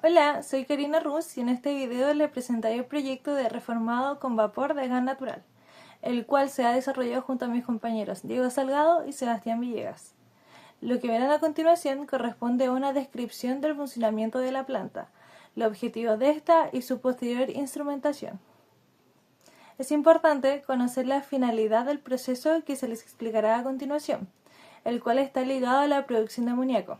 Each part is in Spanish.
Hola, soy Karina Ruz y en este video les presentaré el proyecto de reformado con vapor de gas natural, el cual se ha desarrollado junto a mis compañeros Diego Salgado y Sebastián Villegas. Lo que verán a continuación corresponde a una descripción del funcionamiento de la planta, los objetivos de esta y su posterior instrumentación. Es importante conocer la finalidad del proceso que se les explicará a continuación, el cual está ligado a la producción de amoníaco.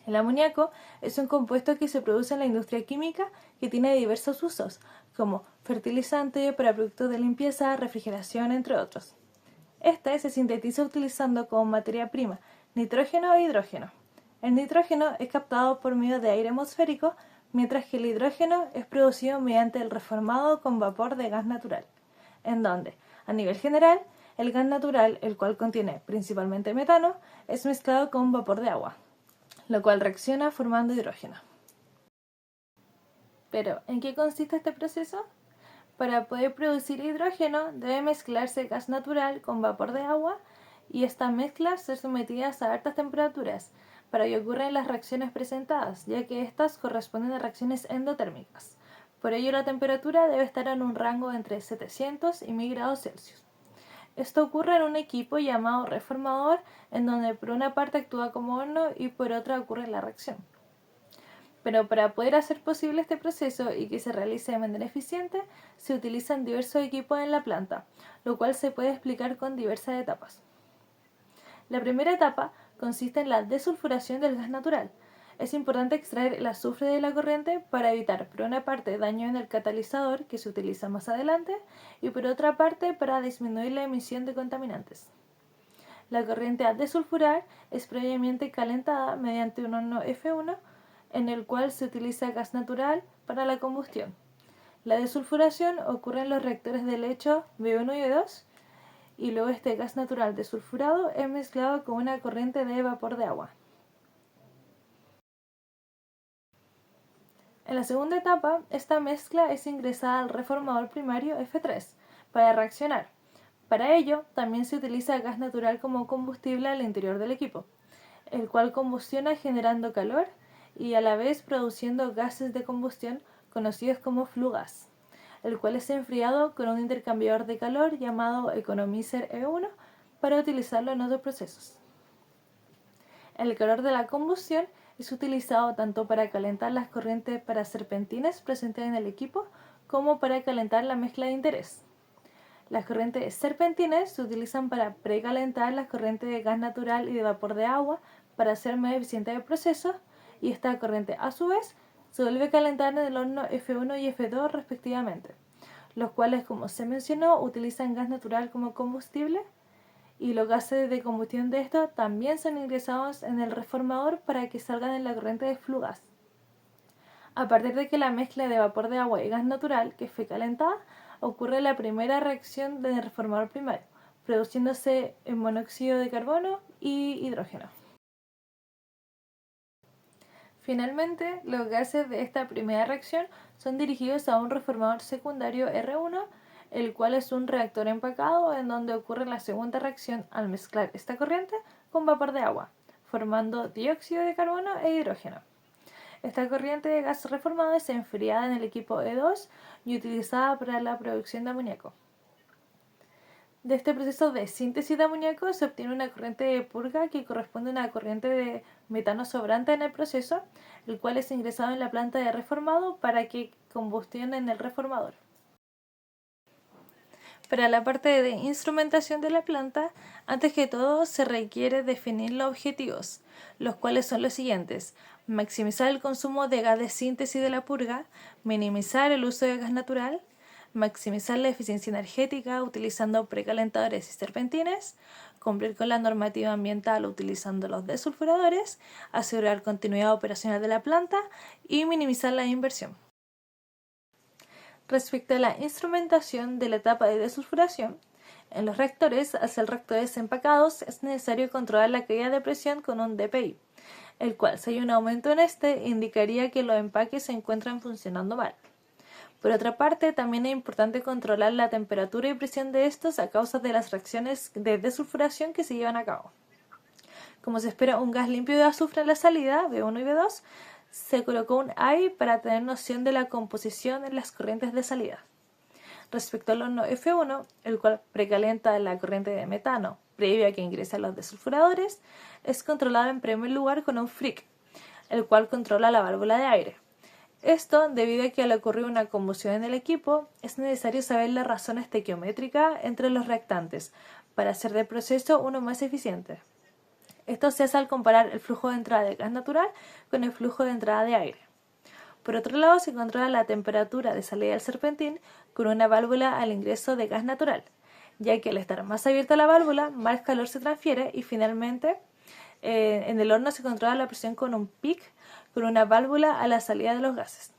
El amoníaco es un compuesto que se produce en la industria química que tiene diversos usos, como fertilizante para productos de limpieza, refrigeración, entre otros. Este se sintetiza utilizando como materia prima nitrógeno e hidrógeno. El nitrógeno es captado por medio de aire atmosférico, mientras que el hidrógeno es producido mediante el reformado con vapor de gas natural, en donde, a nivel general, el gas natural, el cual contiene principalmente metano, es mezclado con vapor de agua, lo cual reacciona formando hidrógeno. Pero, ¿en qué consiste este proceso? Para poder producir hidrógeno debe mezclarse gas natural con vapor de agua y estas mezclas ser sometidas a altas temperaturas para que ocurran las reacciones presentadas, ya que estas corresponden a reacciones endotérmicas. Por ello la temperatura debe estar en un rango entre 700 y 1000 grados Celsius. Esto ocurre en un equipo llamado reformador, en donde por una parte actúa como horno y por otra ocurre la reacción. Pero para poder hacer posible este proceso y que se realice de manera eficiente, se utilizan diversos equipos en la planta, lo cual se puede explicar con diversas etapas. La primera etapa consiste en la desulfuración del gas natural. Es importante extraer el azufre de la corriente para evitar, por una parte, daño en el catalizador, que se utiliza más adelante, y por otra parte, para disminuir la emisión de contaminantes. La corriente a desulfurar es previamente calentada mediante un horno F1, en el cual se utiliza gas natural para la combustión. La desulfuración ocurre en los reactores de lecho B1 y B2, y luego este gas natural desulfurado es mezclado con una corriente de vapor de agua. En la segunda etapa, esta mezcla es ingresada al reformador primario F3 para reaccionar. Para ello, también se utiliza gas natural como combustible al interior del equipo, el cual combustiona generando calor y a la vez produciendo gases de combustión conocidos como flue gas, el cual es enfriado con un intercambiador de calor llamado economizer E1 para utilizarlo en otros procesos. El calor de la combustión es utilizado tanto para calentar las corrientes para serpentinas presentes en el equipo como para calentar la mezcla de interés. Las corrientes serpentinas se utilizan para precalentar las corrientes de gas natural y de vapor de agua para hacer más eficiente el proceso, y esta corriente a su vez se vuelve a calentar en el horno F1 y F2 respectivamente, los cuales, como se mencionó, utilizan gas natural como combustible, y los gases de combustión de estos también son ingresados en el reformador para que salgan en la corriente de flue gas. A partir de que la mezcla de vapor de agua y gas natural, que fue calentada, ocurre la primera reacción del reformador primario, produciéndose monóxido de carbono y hidrógeno. Finalmente, los gases de esta primera reacción son dirigidos a un reformador secundario R1, el cual es un reactor empacado en donde ocurre la segunda reacción al mezclar esta corriente con vapor de agua, formando dióxido de carbono e hidrógeno. Esta corriente de gas reformado es enfriada en el equipo E2 y utilizada para la producción de amoníaco. De este proceso de síntesis de amoníaco se obtiene una corriente de purga que corresponde a una corriente de metano sobrante en el proceso, el cual es ingresado en la planta de reformado para que combustione en el reformador. Para la parte de instrumentación de la planta, antes que todo se requiere definir los objetivos, los cuales son los siguientes: maximizar el consumo de gas de síntesis de la purga, minimizar el uso de gas natural, maximizar la eficiencia energética utilizando precalentadores y serpentines, cumplir con la normativa ambiental utilizando los desulfuradores, asegurar continuidad operacional de la planta y minimizar la inversión. Respecto a la instrumentación de la etapa de desulfuración, en los reactores, al ser reactores empacados, es necesario controlar la caída de presión con un DPI, el cual, si hay un aumento en este, indicaría que los empaques se encuentran funcionando mal. Por otra parte, también es importante controlar la temperatura y presión de estos a causa de las reacciones de desulfuración que se llevan a cabo. Como se espera un gas limpio de azufre en la salida, B1 y B2, se colocó un AI para tener noción de la composición en las corrientes de salida. Respecto al horno F1, el cual precalienta la corriente de metano previo a que ingresen los desulfuradores, es controlado en primer lugar con un FRIC, el cual controla la válvula de aire. Esto, debido a que al ocurrir una combustión en el equipo, es necesario saber la razón estequiométrica entre los reactantes para hacer del proceso uno más eficiente. Esto se hace al comparar el flujo de entrada de gas natural con el flujo de entrada de aire. Por otro lado, se controla la temperatura de salida del serpentín con una válvula al ingreso de gas natural, ya que al estar más abierta la válvula, más calor se transfiere y finalmente en el horno se controla la presión con un PIC con una válvula a la salida de los gases.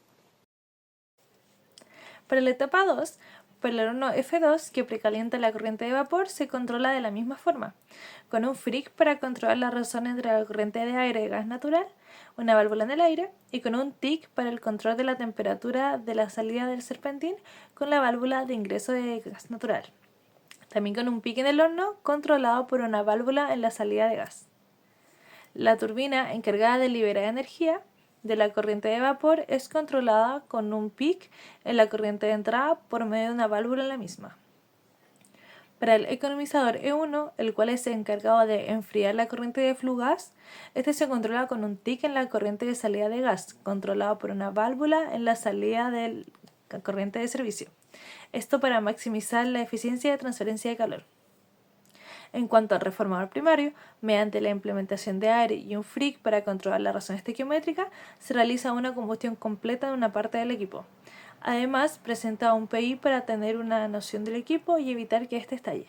Para la etapa 2, para el horno F2 que precalienta la corriente de vapor se controla de la misma forma, con un FRIC para controlar la razón entre la corriente de aire y gas natural, una válvula en el aire, y con un TIC para el control de la temperatura de la salida del serpentín con la válvula de ingreso de gas natural. También con un PIC en el horno controlado por una válvula en la salida de gas. La turbina encargada de liberar energía de la corriente de vapor es controlada con un PIC en la corriente de entrada por medio de una válvula en la misma. Para el economizador E1, el cual es encargado de enfriar la corriente de flujo gas, este se controla con un TIC en la corriente de salida de gas, controlado por una válvula en la salida de la corriente de servicio. Esto para maximizar la eficiencia de transferencia de calor. En cuanto al reformador primario, mediante la implementación de aire y un FRIC para controlar la razón estequiométrica, se realiza una combustión completa de una parte del equipo. Además, presenta un PI para tener una noción del equipo y evitar que éste estalle.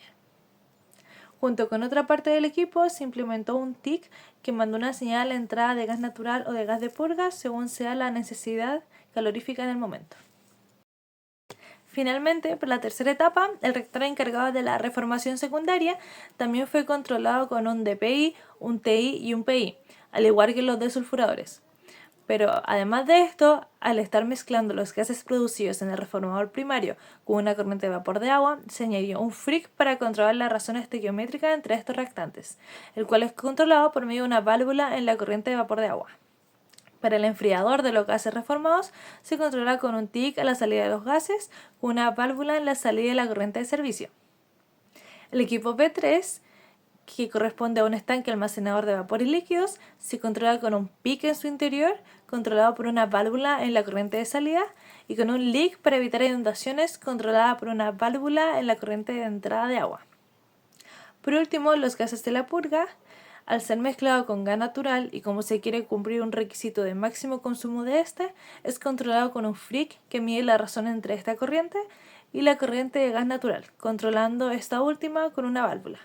Junto con otra parte del equipo, se implementó un TIC que mandó una señal a la entrada de gas natural o de gas de purga según sea la necesidad calorífica en el momento. Finalmente, para la tercera etapa, el reactor encargado de la reformación secundaria también fue controlado con un DPI, un TI y un PI, al igual que los desulfuradores. Pero además de esto, al estar mezclando los gases producidos en el reformador primario con una corriente de vapor de agua, se añadió un FRIC para controlar la razón estequiométrica entre estos reactantes, el cual es controlado por medio de una válvula en la corriente de vapor de agua. Para el enfriador de los gases reformados se controla con un TIC a la salida de los gases, con una válvula en la salida de la corriente de servicio. El equipo P3, que corresponde a un estanque almacenador de vapor y líquidos, se controla con un PIC en su interior, controlado por una válvula en la corriente de salida, y con un leak para evitar inundaciones, controlada por una válvula en la corriente de entrada de agua. Por último, los gases de la purga, al ser mezclado con gas natural y como se quiere cumplir un requisito de máximo consumo de este, es controlado con un FRIC que mide la razón entre esta corriente y la corriente de gas natural, controlando esta última con una válvula.